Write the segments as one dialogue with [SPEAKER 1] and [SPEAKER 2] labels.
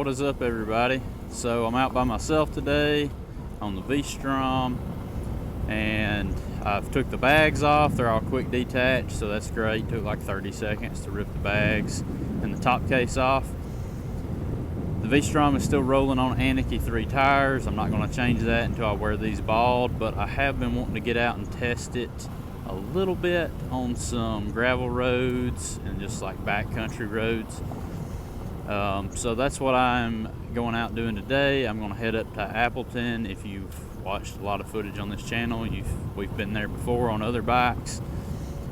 [SPEAKER 1] What is up, everybody? So I'm out by myself today on the V-Strom, and I've took the bags off. They're all quick detach, so that's great. Took like 30 seconds to rip the bags and the top case off. The V-Strom is still rolling on Anarchy 3 tires. I'm not going to change that until I wear these bald, but I have been wanting to get out and test it a little bit on some gravel roads and just like backcountry roads. So that's what I'm going out doing today. I'm going to head up to Appleton. If you've watched a lot of footage on this channel, we've been there before on other bikes,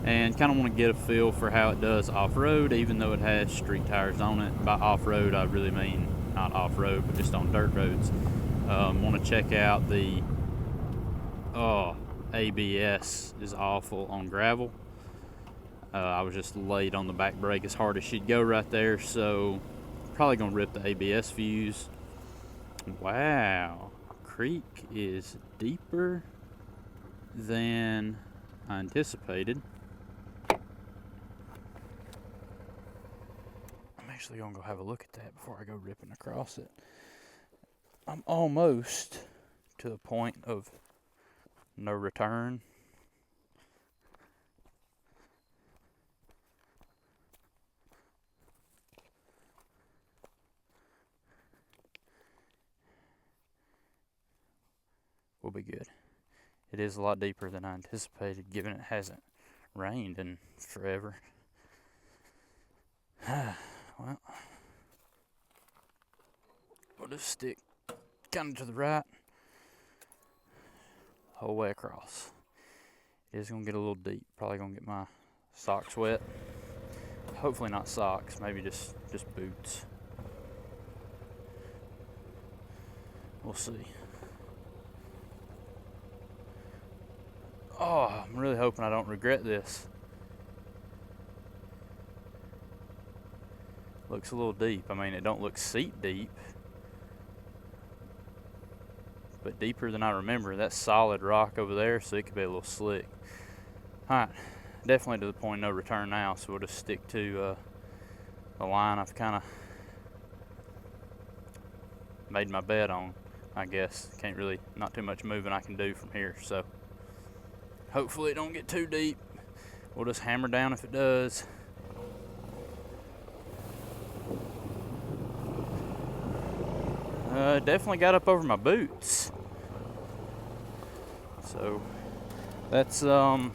[SPEAKER 1] and kind of want to get a feel for how it does off-road, even though it has street tires on it. By off-road, I really mean not off-road, but just on dirt roads. Want to check out the ABS is awful on gravel. I was just laid on the back brake as hard as she'd go right there, so probably gonna rip the ABS fuse. Wow, creek is deeper than I anticipated. I'm actually gonna go have a look at that before I go ripping across it. I'm almost to the point of no return. Will be good. It is a lot deeper than I anticipated, given it hasn't rained in forever. Well, we'll just stick kind of to the right, whole way across. It is gonna get a little deep. Probably gonna get my socks wet. Hopefully not socks, maybe just boots. We'll see. Oh, I'm really hoping I don't regret this. Looks a little deep. I mean, it don't look seat deep, but deeper than I remember. That's solid rock over there, so it could be a little slick. Alright, definitely to the point of no return now, so we'll just stick to the line I've kind of made my bet on, I guess. Not too much moving I can do from here, so hopefully it don't get too deep. We'll just hammer down if it does. Definitely got up over my boots. So that's like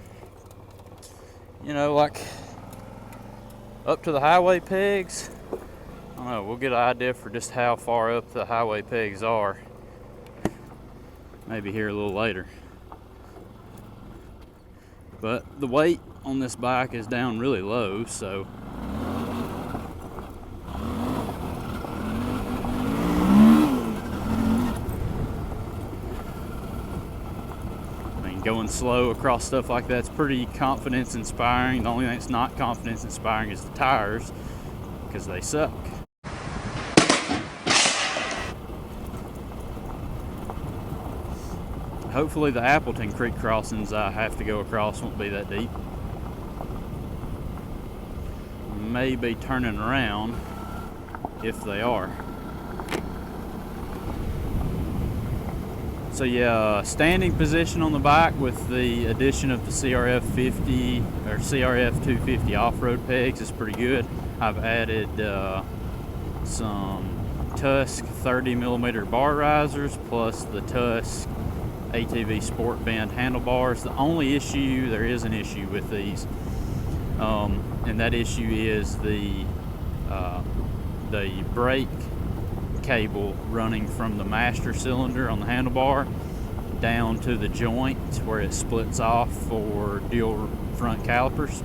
[SPEAKER 1] up to the highway pegs. I don't know, we'll get an idea for just how far up the highway pegs are maybe here a little later. But the weight on this bike is down really low, so I mean, going slow across stuff like that's pretty confidence inspiring. The only thing that's not confidence inspiring is the tires, because they suck. Hopefully the Appleton Creek crossings I have to go across won't be that deep. Maybe turning around if they are. So yeah, standing position on the bike with the addition of the CRF 50 or CRF 250 off-road pegs is pretty good. I've added some Tusk 30mm bar risers plus the Tusk ATV Sport Bend handlebars. The only issue, there is an issue with these, and that issue is the brake cable running from the master cylinder on the handlebar down to the joint where it splits off for dual front calipers.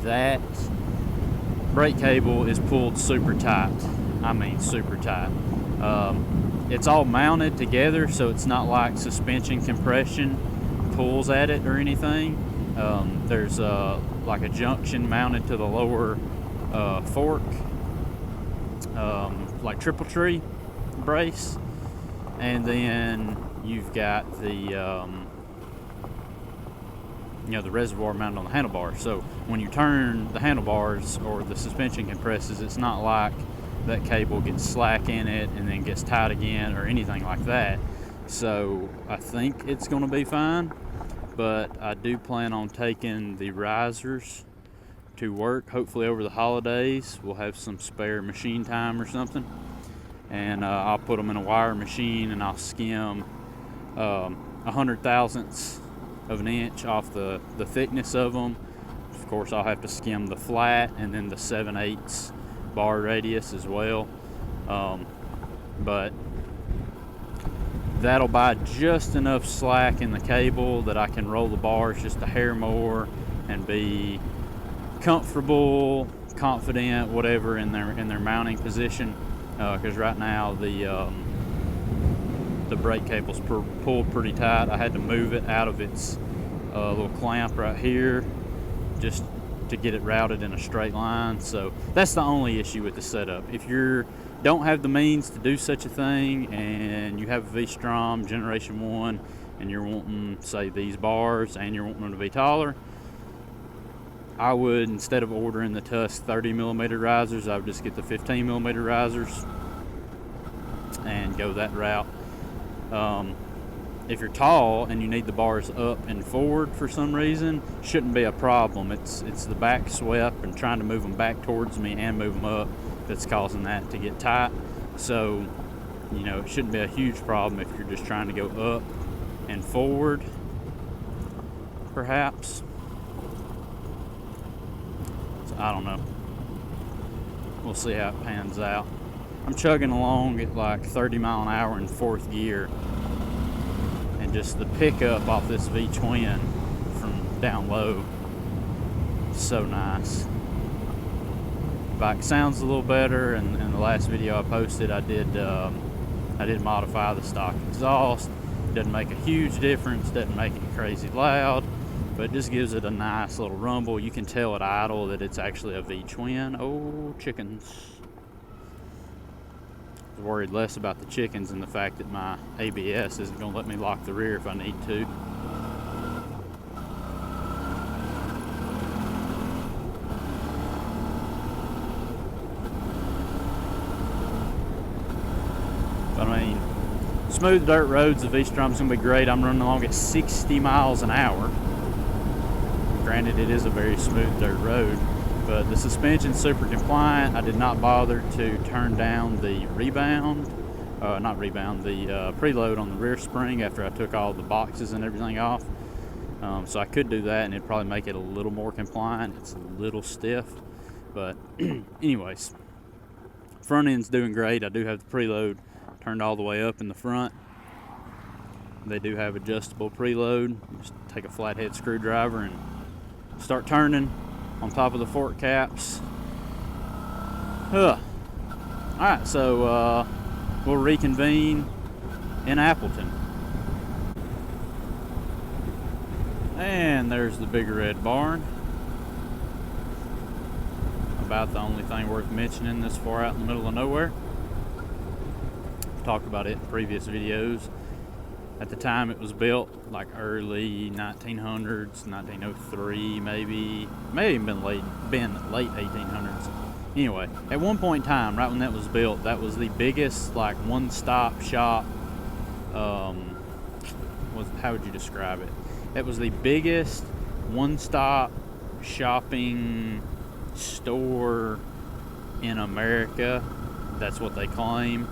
[SPEAKER 1] That brake cable is pulled super tight. I mean super tight. It's all mounted together, so it's not like suspension compression pulls at it or anything. There's like a junction mounted to the lower fork, like triple tree brace, and then you've got the the reservoir mounted on the handlebar. So when you turn the handlebars or the suspension compresses, it's not like that cable gets slack in it and then gets tight again or anything like that. So I think it's going to be fine, but I do plan on taking the risers to work. Hopefully over the holidays we'll have some spare machine time or something, and I'll put them in a wire machine and I'll skim 100 thousandths of an inch off the thickness of them. Of course, I'll have to skim the flat and then the 7/8 bar radius as well, but that'll buy just enough slack in the cable that I can roll the bars just a hair more and be comfortable, confident, whatever, in their mounting position, because right now the brake cable's pulled pretty tight. I had to move it out of its little clamp right here just to get it routed in a straight line. So that's the only issue with the setup. If you don't have the means to do such a thing and you have a V-Strom Generation 1 and you're wanting, say, these bars and you're wanting them to be taller, I would, instead of ordering the Tusk 30mm risers, I would just get the 15mm risers and go that route. If you're tall and you need the bars up and forward for some reason, shouldn't be a problem. It's the back swept and trying to move them back towards me and move them up that's causing that to get tight. So, you know, it shouldn't be a huge problem if you're just trying to go up and forward, perhaps. So, I don't know. We'll see how it pans out. I'm chugging along at like 30 mile an hour in 4th gear, and just the pickup off this V-twin from down low, so nice. Bike sounds a little better, and in the last video I posted, I did modify the stock exhaust. It doesn't make a huge difference, doesn't make it crazy loud, but it just gives it a nice little rumble. You can tell at idle that it's actually a V-twin. Oh, chickens. I was worried less about the chickens and the fact that my ABS isn't going to let me lock the rear if I need to. But I mean, smooth dirt roads, the V-Strom's going to be great. I'm running along at 60 miles an hour. Granted, it is a very smooth dirt road, but the suspension's super compliant. I did not bother to turn down the preload on the rear spring after I took all the boxes and everything off. So I could do that and it'd probably make it a little more compliant. It's a little stiff, but anyways, front end's doing great. I do have the preload turned all the way up in the front. They do have adjustable preload. Just take a flathead screwdriver and start turning on top of the fork caps. Alright, so we'll reconvene in Appleton. And there's the big red barn. About the only thing worth mentioning this far out in the middle of nowhere. Talked about it in previous videos. At the time it was built, like early 1900s, 1903 maybe, may have been late 1800s. Anyway, at one point in time, right when that was built, that was the biggest like one-stop shop. How would you describe it? It was the biggest one-stop shopping store in America. That's what they claim.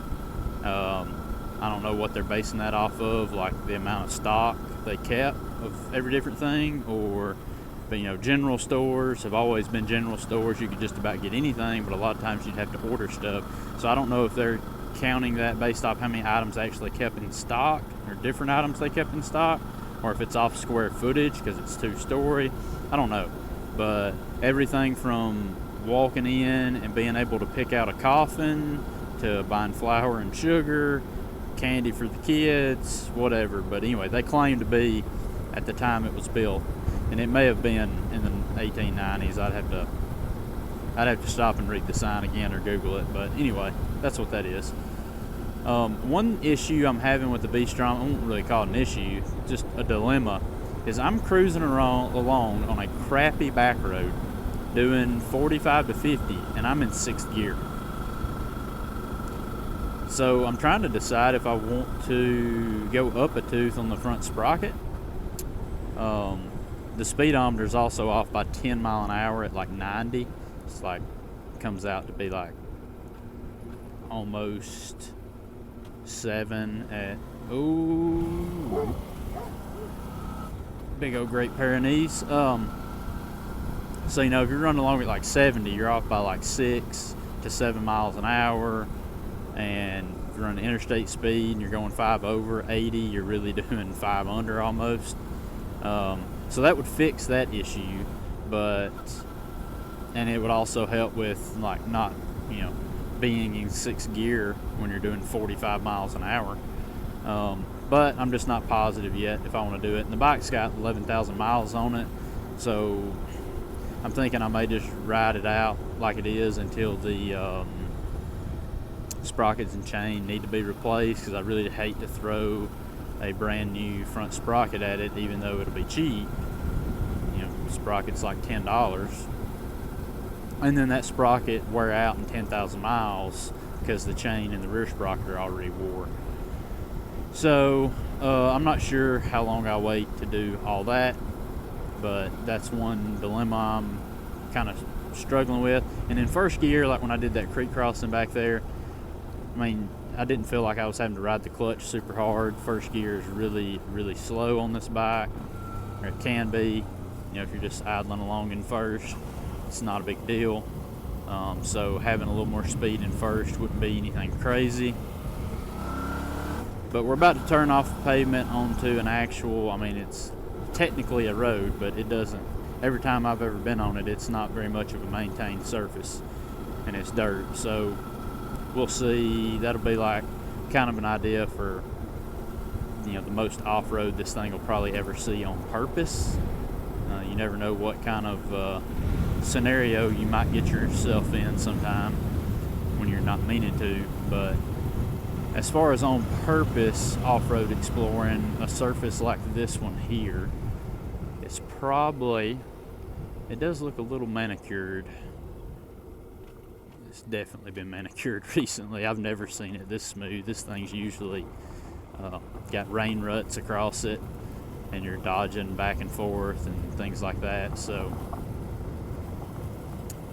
[SPEAKER 1] I don't know what they're basing that off of, like the amount of stock they kept of every different thing, but you know, general stores have always been general stores. You could just about get anything, but a lot of times you'd have to order stuff. So I don't know if they're counting that based off how many items they actually kept in stock, or different items they kept in stock, or if it's off square footage because it's 2-story. I don't know, but everything from walking in and being able to pick out a coffin to buying flour and sugar, candy for the kids, whatever. But anyway, they claim to be, at the time it was built, and it may have been in the 1890s. I'd have to stop and read the sign again or Google it. But anyway, that's what that is. One issue I'm having with the Vstrom, I won't really call it an issue, just a dilemma, is I'm cruising along on a crappy back road doing 45 to 50, and I'm in 6th gear. So I'm trying to decide if I want to go up a tooth on the front sprocket. The speedometer is also off by 10 mile an hour at like 90. It's like, comes out to be like almost 7 at, ooh, big old Great Pyrenees. So, you know, if you're running along at like 70, you're off by like 6 to 7 miles an hour. And if you're running interstate speed and you're going 5 over 80, you're really doing 5 under almost. So that would fix that issue, and it would also help with like not, you know, being in 6th gear when you're doing 45 miles an hour. But I'm just not positive yet if I want to do it. And the bike's got 11,000 miles on it, so I'm thinking I may just ride it out like it is until the sprockets and chain need to be replaced, because I really hate to throw a brand new front sprocket at it, even though it'll be cheap. You know, sprocket's like $10, and then that sprocket wear out in 10,000 miles because the chain and the rear sprocket are already wore. So I'm not sure how long I'll wait to do all that, but that's one dilemma I'm kind of struggling with. And in first gear, like when I did that creek crossing back there, I mean, I didn't feel like I was having to ride the clutch super hard. First gear is really, really slow on this bike, or it can be. You know, if you're just idling along in first, it's not a big deal. So having a little more speed in first wouldn't be anything crazy. But we're about to turn off the pavement onto an actual, I mean, it's technically a road, but it doesn't, every time I've ever been on it, it's not very much of a maintained surface, and it's dirt. So we'll see. That'll be like kind of an idea for, you know, the most off-road this thing will probably ever see on purpose. You never know what kind of scenario you might get yourself in sometime when you're not meaning to. But as far as on purpose off-road exploring, a surface like this one here, it's probably, it does look a little manicured. It's definitely been manicured recently. I've never seen it this smooth. This thing's usually got rain ruts across it, and you're dodging back and forth and things like that. So,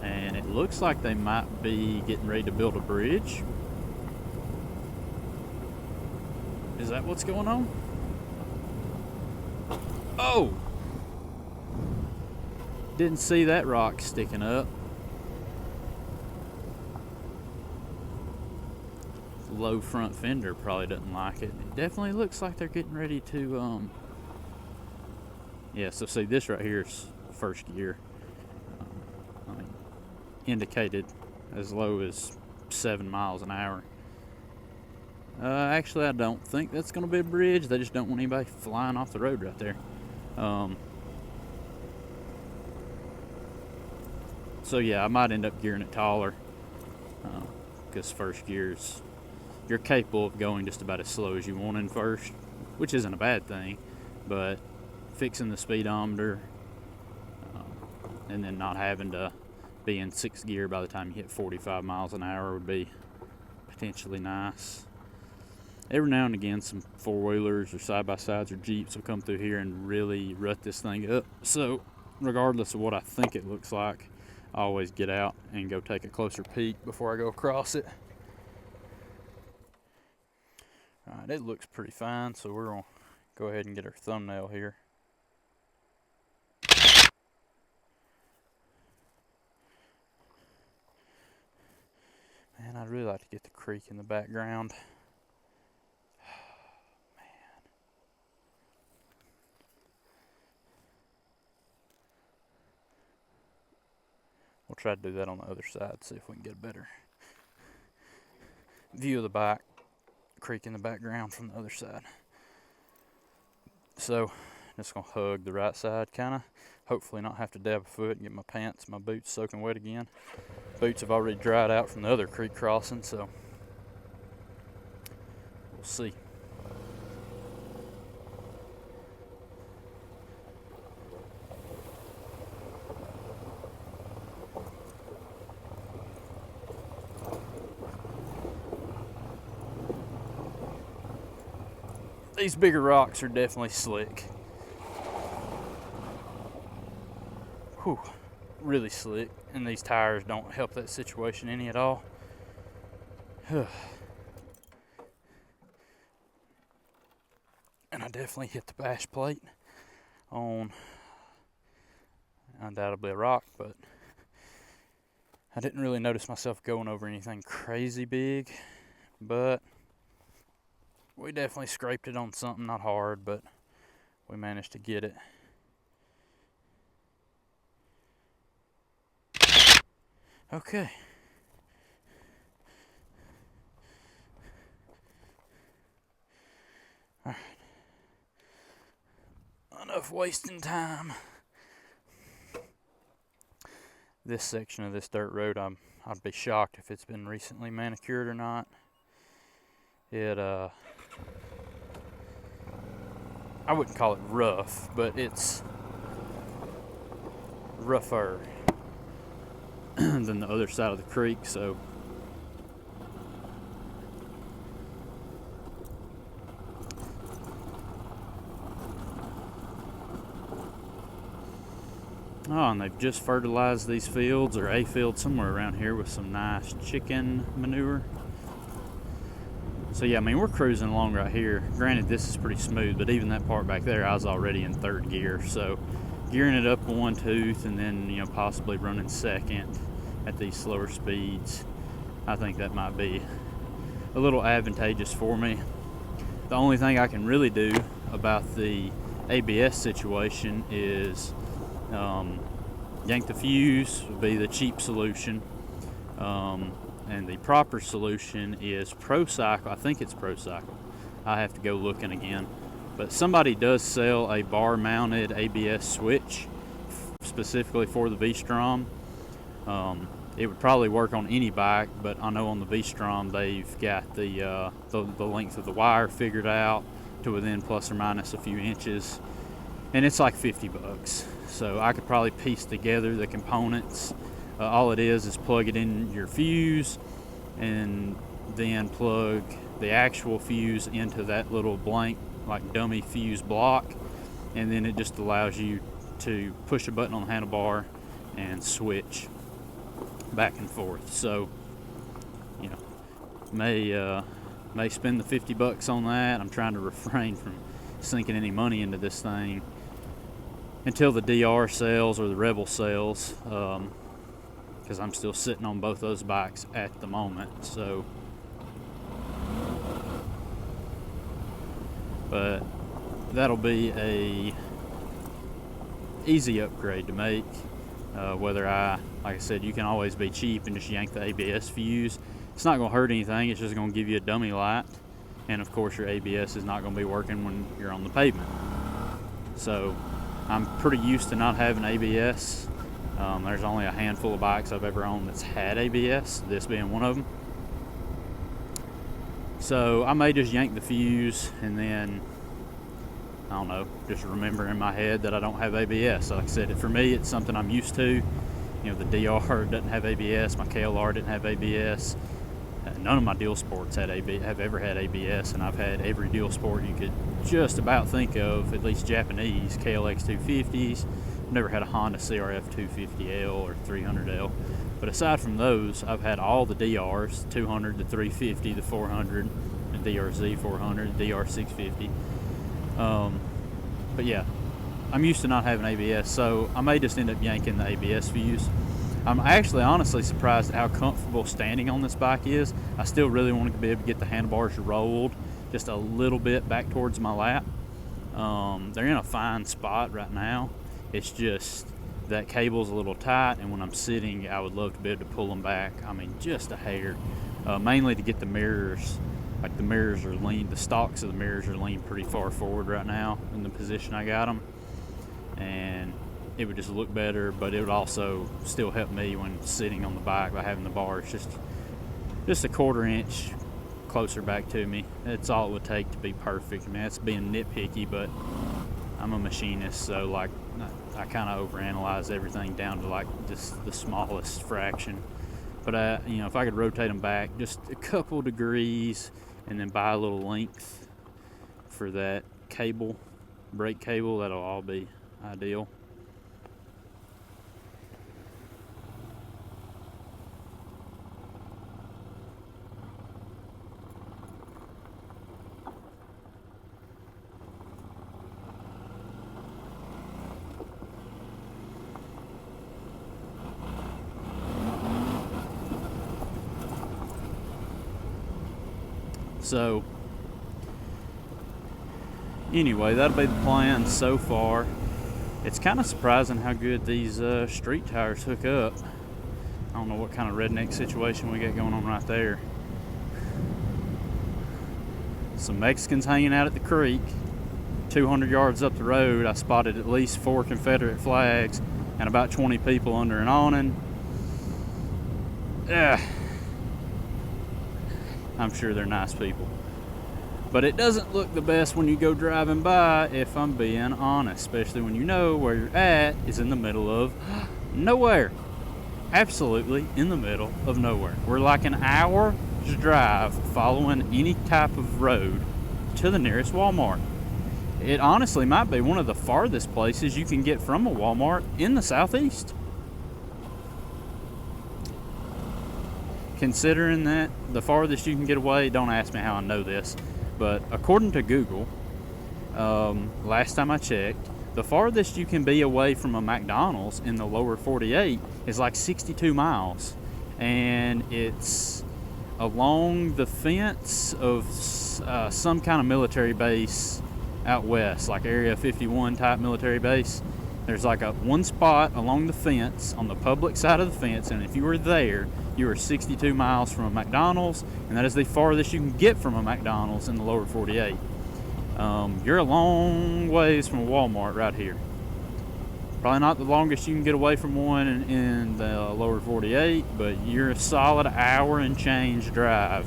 [SPEAKER 1] and it looks like they might be getting ready to build a bridge. Is that what's going on? Oh! Didn't see that rock sticking up. Low front fender probably doesn't like it. It definitely looks like they're getting ready to yeah, so see, this right here is first gear. I mean, indicated as low as 7 miles an hour. Actually, I don't think that's going to be a bridge. They just don't want anybody flying off the road right there. So yeah, I might end up gearing it taller, because first gears, you're capable of going just about as slow as you want in first, which isn't a bad thing, but fixing the speedometer and then not having to be in 6th gear by the time you hit 45 miles an hour would be potentially nice. Every now and again, some four-wheelers or side-by-sides or Jeeps will come through here and really rut this thing up. So regardless of what I think it looks like, I always get out and go take a closer peek before I go across it. Alright, it looks pretty fine, so we're going to go ahead and get our thumbnail here. Man, I'd really like to get the creek in the background. Man. We'll try to do that on the other side, see if we can get a better view of the bike. Creek in the background from the other side. So just gonna hug the right side, kind of hopefully not have to dab a foot and get my pants, my boots soaking wet again. Boots have already dried out from the other creek crossing, so we'll see. these bigger rocks are definitely slick. Whew, really slick, and these tires don't help that situation any at all. And I definitely hit the bash plate on undoubtedly a rock, but I didn't really notice myself going over anything crazy big, but we definitely scraped it on something, not hard, but we managed to get it. Okay. All right. Enough wasting time. This section of this dirt road, I'd be shocked if it's been recently manicured or not. I wouldn't call it rough, but it's rougher than the other side of the creek, so and they've just fertilized these fields, or a field somewhere around here, with some nice chicken manure. So yeah, I mean, we're cruising along right here. Granted, this is pretty smooth, but even that part back there, I was already in third gear. So gearing it up one tooth and then, possibly running second at these slower speeds, I think that might be a little advantageous for me. The only thing I can really do about the ABS situation is yank the fuse would be the cheap solution, and the proper solution is ProCycle. I think it's ProCycle. I have to go looking again, but somebody does sell a bar mounted ABS switch specifically for the V-Strom. It would probably work on any bike, but I know on the V-Strom they've got the length of the wire figured out to within plus or minus a few inches, and it's like $50. So I could probably piece together the components. All it is plug it in your fuse and then plug the actual fuse into that little blank, like dummy fuse block, and then it just allows you to push a button on the handlebar and switch back and forth. So, may spend the $50 on that. I'm trying to refrain from sinking any money into this thing until the DR sells or the Rebel sells, because I'm still sitting on both those bikes at the moment. So, but that'll be a easy upgrade to make. Like I said, you can always be cheap and just yank the ABS fuse. It's not going to hurt anything. It's just going to give you a dummy light, and of course your ABS is not going to be working when you're on the pavement. So I'm pretty used to not having ABS. There's only a handful of bikes I've ever owned that's had ABS, this being one of them. So I may just yank the fuse and then, I don't know, just remember in my head that I don't have ABS. So like I said, for me, it's something I'm used to. The DR doesn't have ABS, my KLR didn't have ABS. None of my deal sports have ever had ABS, and I've had every deal sport you could just about think of, at least Japanese, KLX 250s. I've never had a Honda CRF 250L or 300L. But aside from those, I've had all the DRs, 200, the 350, the 400, the DRZ 400, the DR 650. But yeah, I'm used to not having ABS, so I may just end up yanking the ABS fuse. I'm actually honestly surprised at how comfortable standing on this bike is. I still really want to be able to get the handlebars rolled just a little bit back towards my lap. They're in a fine spot right now. It's just that cable's a little tight, and when I'm sitting, I would love to be able to pull them back. I mean, just a hair. Mainly to get the mirrors. Like the mirrors are leaned, the stalks of the mirrors are leaned pretty far forward right now in the position I got them. And it would just look better, but it would also still help me when sitting on the bike by having the bars just a quarter inch closer back to me. That's all it would take to be perfect. I mean, that's being nitpicky, but I'm a machinist, so like I kind of overanalyze everything down to like just the smallest fraction. But if I could rotate them back just a couple degrees and then buy a little length for that cable, brake cable. That'll all be ideal. So anyway, that'll be the plan so far. It's kind of surprising how good these street tires hook up. I don't know what kind of redneck situation we got going on right there. Some Mexicans hanging out at the creek. 200 yards up the road, I spotted at least 4 Confederate flags and about 20 people under an awning. I'm sure they're nice people. But it doesn't look the best when you go driving by, if I'm being honest, especially when you know where you're at is in the middle of nowhere. Absolutely in the middle of nowhere. We're like an hour's drive following any type of road to the nearest Walmart. It honestly might be one of the farthest places you can get from a Walmart in the Southeast. Considering that the farthest you can get away, don't ask me how I know this, but according to Google, last time I checked, the farthest you can be away from a McDonald's in the lower 48 is like 62 miles. And it's along the fence of some kind of military base out west, like Area 51 type military base. There's like one spot along the fence on the public side of the fence, and if you were there, you are 62 miles from a McDonald's, and that is the farthest you can get from a McDonald's in the lower 48. You're a long ways from a Walmart right here. Probably not the longest you can get away from one in the lower 48, but you're a solid hour and change drive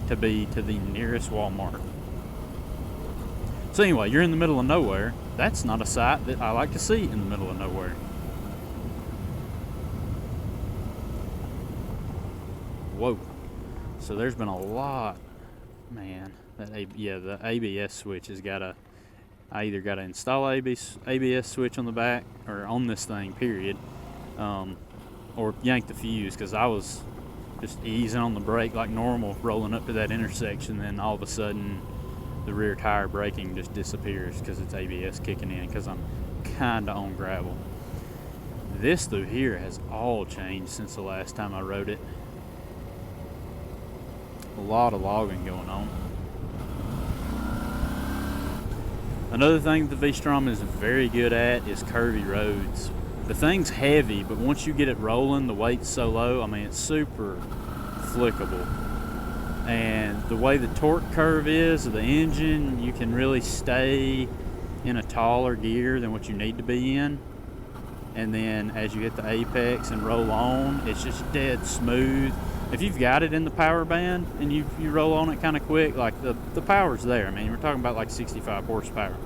[SPEAKER 1] to be to the nearest Walmart. So anyway, you're in the middle of nowhere. That's not a sight that I like to see in the middle of nowhere. Whoa. So there's been a lot, man. The ABS switch has got I either got to install ABS switch on the back or on this thing, period, or yank the fuse, because I was just easing on the brake like normal, rolling up to that intersection, then all of a sudden the rear tire braking just disappears because it's ABS kicking in, because I'm kind of on gravel. This through here has all changed since the last time I rode it. A lot of logging going on. Another thing that the V-Strom is very good at is curvy roads. The thing's heavy, but once you get it rolling, the weight's so low, I mean, it's super flickable. And the way the torque curve is of the engine, you can really stay in a taller gear than what you need to be in. And then as you hit the apex and roll on, it's just dead smooth. If you've got it in the power band and you roll on it kind of quick, like the power's there. I mean, we're talking about like 65 horsepower.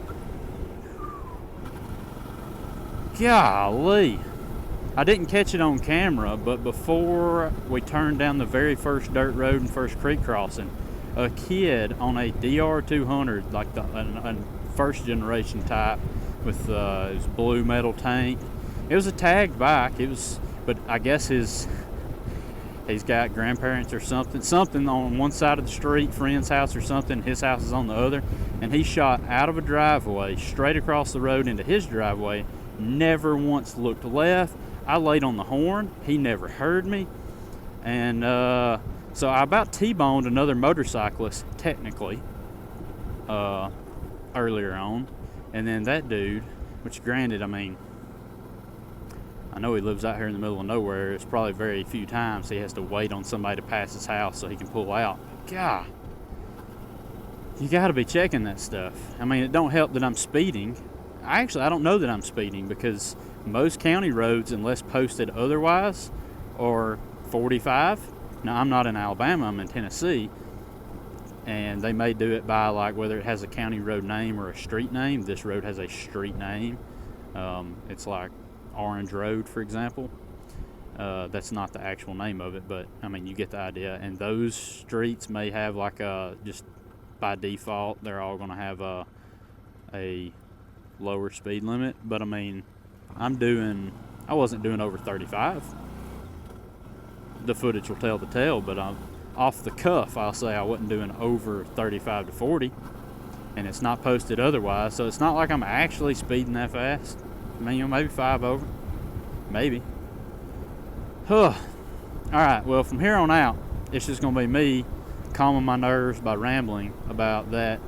[SPEAKER 1] Golly. I didn't catch it on camera, but before we turned down the very first dirt road and first creek crossing, a kid on a DR200, like a first generation type with his blue metal tank. It was a tagged bike. But I guess he's got grandparents or something on one side of the street, friend's house or something. His house is on the other, and he shot out of a driveway straight across the road into his driveway. Never once looked left. I laid on the horn. He never heard me. And so I about T-boned another motorcyclist, technically, earlier on. And then that dude, which granted, I mean, I know he lives out here in the middle of nowhere. It's probably very few times he has to wait on somebody to pass his house so he can pull out. God, you got to be checking that stuff. I mean, it don't help that I'm speeding. I don't know that I'm speeding, because most county roads, unless posted otherwise, are 45. Now, I'm not in Alabama, I'm in Tennessee, and they may do it by like whether it has a county road name or a street name. This road has a street name. It's like Orange Road, for example. That's not the actual name of it, but I mean, you get the idea. And those streets may have like just by default they're all going to have a lower speed limit. But I mean, I wasn't doing over 35. The footage will tell the tale, but off the cuff, I'll say I wasn't doing over 35 to 40, and it's not posted otherwise, so it's not like I'm actually speeding that fast. I mean, maybe 5 over, maybe. All right, well, from here on out, it's just going to be me calming my nerves by rambling about that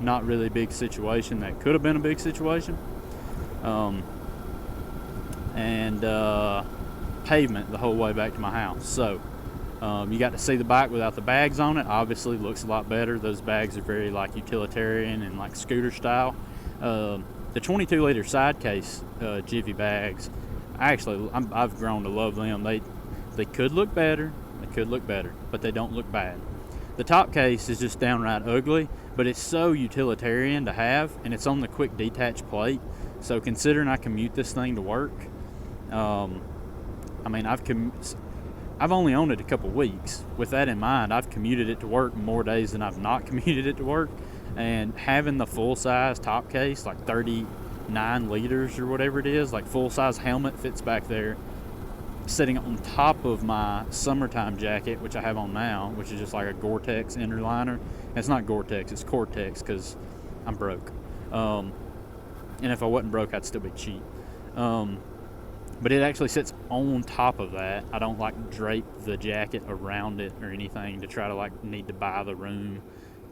[SPEAKER 1] not really big situation that could have been a big situation. And pavement the whole way back to my house. So you got to see the bike without the bags on it. Obviously looks a lot better. Those bags are very like utilitarian and like scooter style. The 22 liter side case Jivy bags, I've grown to love them. They could look better, but they don't look bad. The top case is just downright ugly, but it's so utilitarian to have, and it's on the quick detach plate. So considering I commute this thing to work, I mean, I've only owned it a couple weeks. With that in mind, I've commuted it to work more days than I've not commuted it to work. And having the full-size top case, like 39 liters or whatever it is, like full-size helmet fits back there, sitting on top of my summertime jacket, which I have on now, which is just like a Gore-Tex inner liner. It's not Gore-Tex, it's Cortex, because I'm broke. And if I wasn't broke, I'd still be cheap. But it actually sits on top of that. I don't like drape the jacket around it or anything to try to like need to buy the room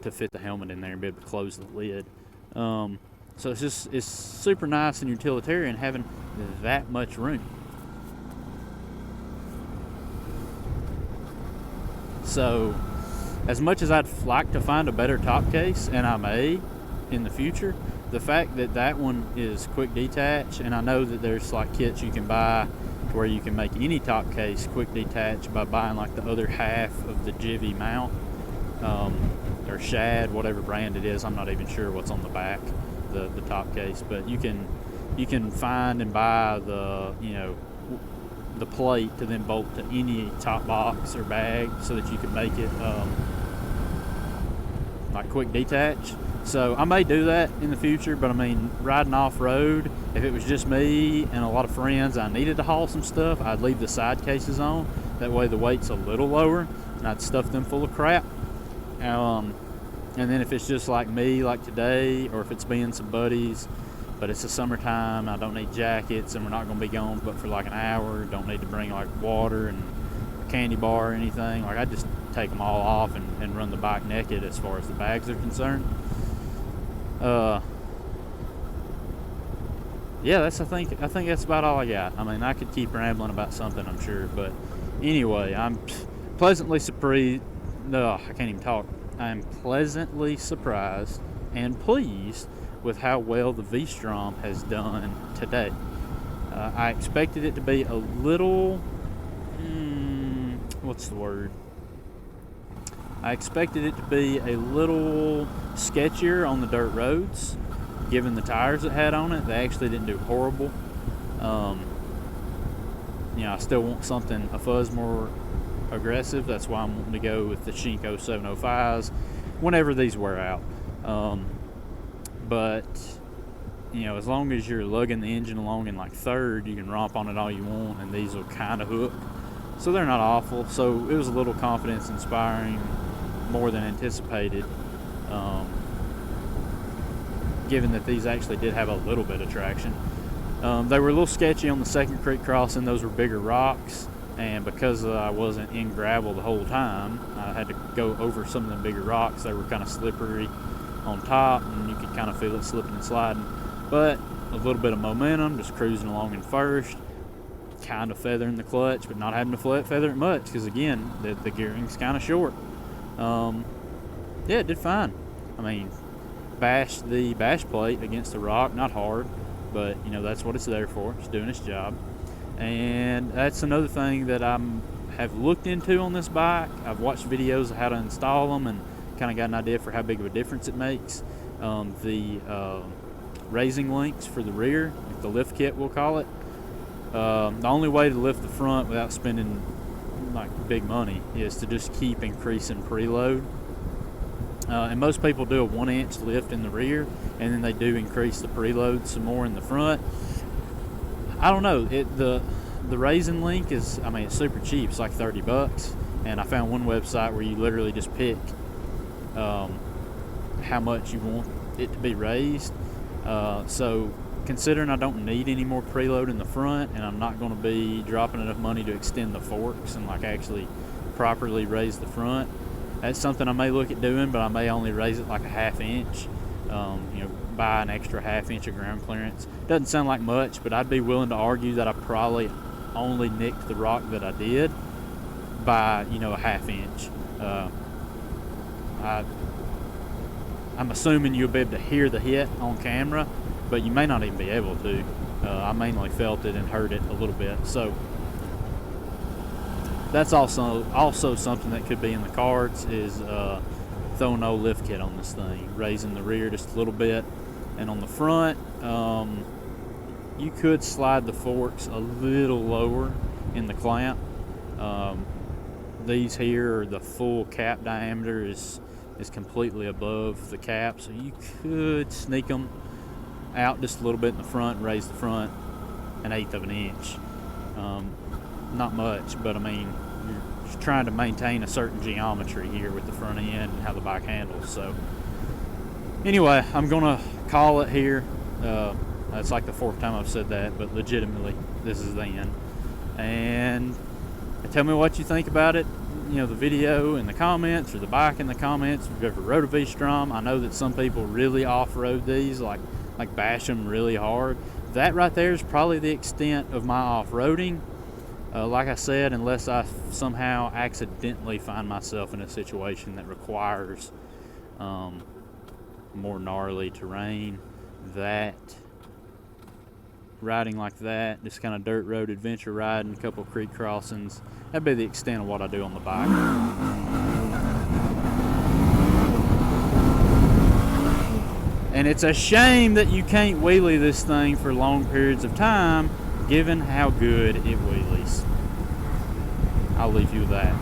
[SPEAKER 1] to fit the helmet in there and be able to close the lid. So it's super nice and utilitarian having that much room. So as much as I'd like to find a better top case, and I may in the future, the fact that that one is quick detach, and I know that there's like kits you can buy to where you can make any top case quick detach by buying like the other half of the Jivy mount, or Shad, whatever brand it is. I'm not even sure what's on the back, the top case, but you can find and buy the the plate to then bolt to any top box or bag so that you can make it like quick detach. So I may do that in the future, but I mean, riding off-road, if it was just me and a lot of friends, I needed to haul some stuff, I'd leave the side cases on. That way the weight's a little lower, and I'd stuff them full of crap. And then if it's just like me, like today, or if it's being some buddies, but it's the summertime, I don't need jackets, and we're not going to be gone but for like an hour, don't need to bring like water and a candy bar or anything, like I just take them all off and run the bike naked as far as the bags are concerned. Yeah, I think that's about all I got. I mean, I could keep rambling about something, I'm sure, but anyway, I'm pleasantly surprised. No, I can't even talk. I'm pleasantly surprised and pleased with how well the V-Strom has done today. I expected it to be a little, what's the word? I expected it to be a little sketchier on the dirt roads, given the tires it had on it. They actually didn't do horrible. I still want a fuzz more aggressive. That's why I'm wanting to go with the Shinko 705s whenever these wear out. But as long as you're lugging the engine along in like third, you can romp on it all you want, and these will kind of hook. So they're not awful. So it was a little confidence inspiring, more than anticipated, given that these actually did have a little bit of traction. They were a little sketchy on the second creek crossing. Those were bigger rocks, and because I wasn't in gravel the whole time, I had to go over some of the bigger rocks. They were kind of slippery on top, and you could kind of feel it slipping and sliding. But a little bit of momentum, just cruising along in first, kind of feathering the clutch, but not having to feather it much, because again, the gearing's kind of short. Yeah, it did fine. I mean, bashed the bash plate against the rock, not hard, but that's what it's there for. It's doing its job. And that's another thing that I have looked into on this bike. I've watched videos of how to install them and kind of got an idea for how big of a difference it makes. The raising links for the rear, like the lift kit we'll call it. The only way to lift the front without spending like big money is to just keep increasing preload. And most people do a 1-inch lift in the rear, and then they do increase the preload some more in the front. I don't know. The raising link is, I mean, it's super cheap. It's like $30, and I found one website where you literally just pick how much you want it to be raised. So considering I don't need any more preload in the front, and I'm not going to be dropping enough money to extend the forks and like actually properly raise the front, that's something I may look at doing, but I may only raise it like a 1/2 inch. Buy an extra 1/2 inch of ground clearance. Doesn't sound like much, but I'd be willing to argue that I probably only nicked the rock that I did by, a 1/2 inch. I'm assuming you'll be able to hear the hit on camera, but you may not even be able to. I mainly felt it and heard it a little bit. So that's also something that could be in the cards, is throwing no lift kit on this thing, raising the rear just a little bit. And on the front, you could slide the forks a little lower in the clamp. These here are the full cap diameter is completely above the cap, so you could sneak them out just a little bit in the front and raise the front 1/8 of an inch. Not much, but I mean, you're trying to maintain a certain geometry here with the front end and how the bike handles. So anyway, I'm gonna call it here. That's like the 4th time I've said that, but legitimately, this is the end. And tell me what you think about it. The video in the comments, or the bike in the comments. If you've ever rode a V-Strom, I know that some people really off-road these, like bash them really hard. That right there is probably the extent of my off-roading. Like I said, unless I somehow accidentally find myself in a situation that requires more gnarly terrain, that riding like that, just kind of dirt road adventure riding, a couple creek crossings, that'd be the extent of what I do on the bike. And it's a shame that you can't wheelie this thing for long periods of time, given how good it wheelies. I'll leave you with that.